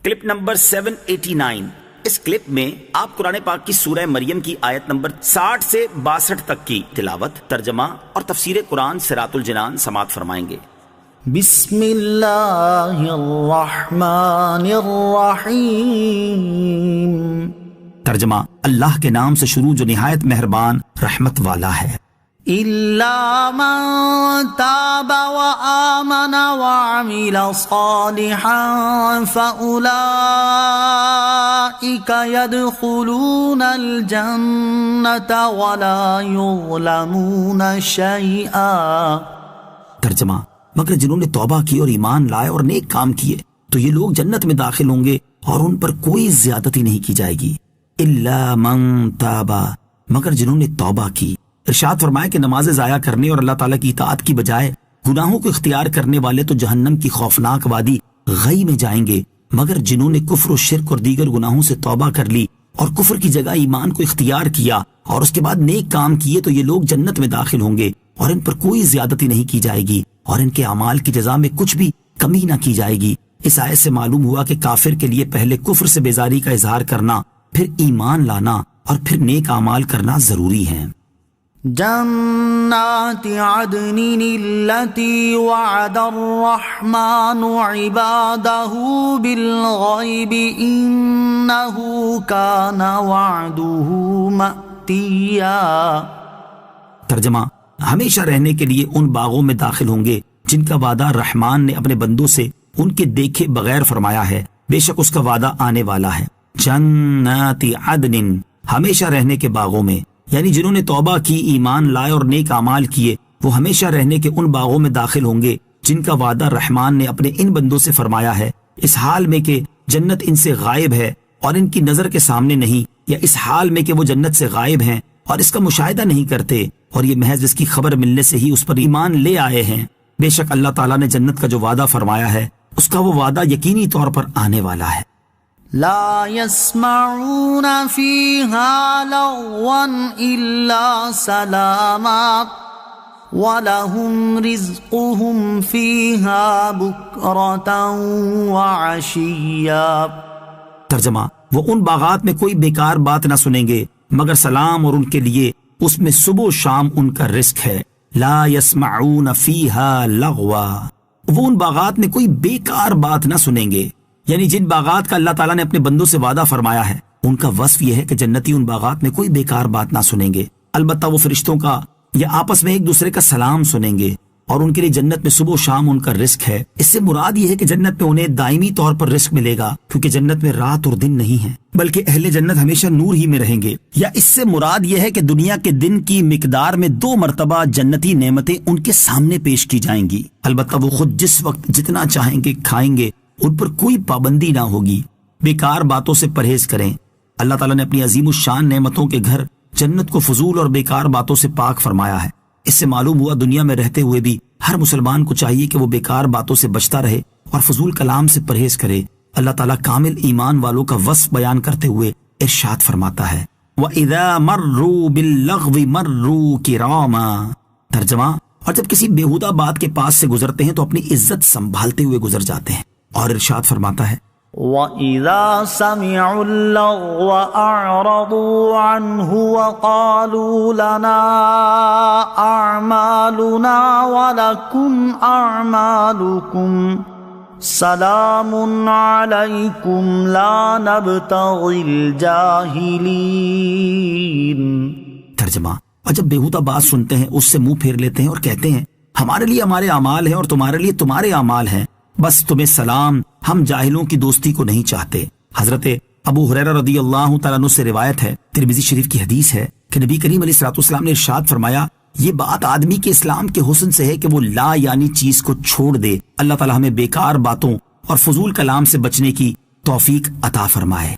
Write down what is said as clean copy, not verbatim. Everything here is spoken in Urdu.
Clip number 789۔ اس کلپ میں آپ قرآن پاک کی سورہ مریم کی آیت نمبر 60 سے 62 تک کی تلاوت، ترجمہ اور تفسیر قرآن صراط الجنان سماعت فرمائیں گے۔ بسم اللہ الرحمن الرحیم۔ ترجمہ، اللہ کے نام سے شروع جو نہایت مہربان رحمت والا ہے۔ إِلَّا مَن تَابَ وَآمَنَ وَعَمِلَ صَالِحًا فَأُولَئِكَ يَدْخُلُونَ الْجَنَّةَ وَلَا يُظْلَمُونَ شَيْئًا۔ ترجمہ، مگر جنہوں نے توبہ کی اور ایمان لائے اور نیک کام کیے تو یہ لوگ جنت میں داخل ہوں گے اور ان پر کوئی زیادتی نہیں کی جائے گی۔ إِلَّا مَن تَابَ، مگر جنہوں نے توبہ کی۔ ارشاد فرمایا کہ نمازیں ضائع کرنے اور اللہ تعالیٰ کی اطاعت کی بجائے گناہوں کو اختیار کرنے والے تو جہنم کی خوفناک وادی غی میں جائیں گے، مگر جنہوں نے کفر و شرک اور دیگر گناہوں سے توبہ کر لی اور کفر کی جگہ ایمان کو اختیار کیا اور اس کے بعد نیک کام کیے تو یہ لوگ جنت میں داخل ہوں گے اور ان پر کوئی زیادتی نہیں کی جائے گی اور ان کے اعمال کی جزا میں کچھ بھی کمی نہ کی جائے گی۔ اس آیت سے معلوم ہوا کہ کافر کے لیے پہلے کفر سے بیزاری کا اظہار کرنا، پھر ایمان لانا اور پھر نیک اعمال کرنا ضروری ہے۔ جنات عدن التي وعد الرحمن عباده بالغيب إنه كان وعده مأتيا۔ ترجمہ، ہمیشہ رہنے کے لیے ان باغوں میں داخل ہوں گے جن کا وعدہ رحمان نے اپنے بندوں سے ان کے دیکھے بغیر فرمایا ہے، بے شک اس کا وعدہ آنے والا ہے۔ جنات عدن، ہمیشہ رہنے کے باغوں میں، یعنی جنہوں نے توبہ کی، ایمان لائے اور نیک اعمال کیے وہ ہمیشہ رہنے کے ان باغوں میں داخل ہوں گے جن کا وعدہ رحمان نے اپنے ان بندوں سے فرمایا ہے، اس حال میں کہ جنت ان سے غائب ہے اور ان کی نظر کے سامنے نہیں، یا اس حال میں کہ وہ جنت سے غائب ہیں اور اس کا مشاہدہ نہیں کرتے اور یہ محض اس کی خبر ملنے سے ہی اس پر ایمان لے آئے ہیں۔ بے شک اللہ تعالیٰ نے جنت کا جو وعدہ فرمایا ہے اس کا وہ وعدہ یقینی طور پر آنے والا ہے۔ لا يسمعون فيها لغوا إلا سلاما ولهم رزقهم فيها بكرة وعشيا۔ ترجمہ، وہ ان باغات میں کوئی بیکار بات نہ سنیں گے مگر سلام، اور ان کے لیے اس میں صبح و شام ان کا رزق ہے۔ لا يسمعون فيها لغوا، وہ ان باغات میں کوئی بیکار بات نہ سنیں گے، یعنی جن باغات کا اللہ تعالیٰ نے اپنے بندوں سے وعدہ فرمایا ہے ان کا وصف یہ ہے کہ جنتی ان باغات میں کوئی بیکار بات نہ سنیں گے، البتہ وہ فرشتوں کا یا آپس میں ایک دوسرے کا سلام سنیں گے، اور ان کے لیے جنت میں صبح و شام ان کا رزق ہے۔ اس سے مراد یہ ہے کہ جنت میں انہیں دائمی طور پر رزق ملے گا، کیونکہ جنت میں رات اور دن نہیں ہے بلکہ اہل جنت ہمیشہ نور ہی میں رہیں گے۔ یا اس سے مراد یہ ہے کہ دنیا کے دن کی مقدار میں 2 مرتبہ جنتی نعمتیں ان کے سامنے پیش کی جائیں گی، البتہ وہ خود جس وقت جتنا چاہیں گے کھائیں گے، ان پر کوئی پابندی نہ ہوگی۔ بیکار باتوں سے پرہیز کریں۔ اللہ تعالیٰ نے اپنی عظیم الشان نعمتوں کے گھر جنت کو فضول اور بیکار باتوں سے پاک فرمایا ہے۔ اس سے معلوم ہوا دنیا میں رہتے ہوئے بھی ہر مسلمان کو چاہیے کہ وہ بیکار باتوں سے بچتا رہے اور فضول کلام سے پرہیز کرے۔ اللہ تعالیٰ کامل ایمان والوں کا وصف بیان کرتے ہوئے ارشاد فرماتا ہے، وَإِذَا مَرُّوا بِاللَّغْوِ مَرُّوا كِرَامًا۔ ترجمہ، اور جب کسی بیہودہ بات کے پاس سے گزرتے ہیں تو اپنی عزت سنبھالتے ہوئے گزر جاتے ہیں۔ اور ارشاد فرماتا ہے، وَإِذَا سَمِعُوا اللَّغْوَ أَعْرَضُوا عَنْهُ وَقَالُوا لَنَا أَعْمَالُنَا وَلَكُمْ أَعْمَالُكُمْ سَلَامٌ عَلَيْكُمْ لَا نَبْتَغِي الْجَاهِلِينَ۔ ترجمہ، اور جب بیہودہ بات سنتے ہیں اس سے منہ پھیر لیتے ہیں اور کہتے ہیں ہمارے لیے ہمارے اعمال ہیں اور تمہارے لیے تمہارے اعمال ہیں، بس تمہیں سلام، ہم جاہلوں کی دوستی کو نہیں چاہتے۔ حضرت ابو ہریرہ رضی اللہ تعالیٰ عنہ سے روایت ہے، ترمذی شریف کی حدیث ہے کہ نبی کریم علیہ الصلوۃ والسلام نے ارشاد فرمایا، یہ بات آدمی کے اسلام کے حسن سے ہے کہ وہ لا یعنی چیز کو چھوڑ دے۔ اللہ تعالیٰ ہمیں بیکار باتوں اور فضول کلام سے بچنے کی توفیق عطا فرمائے۔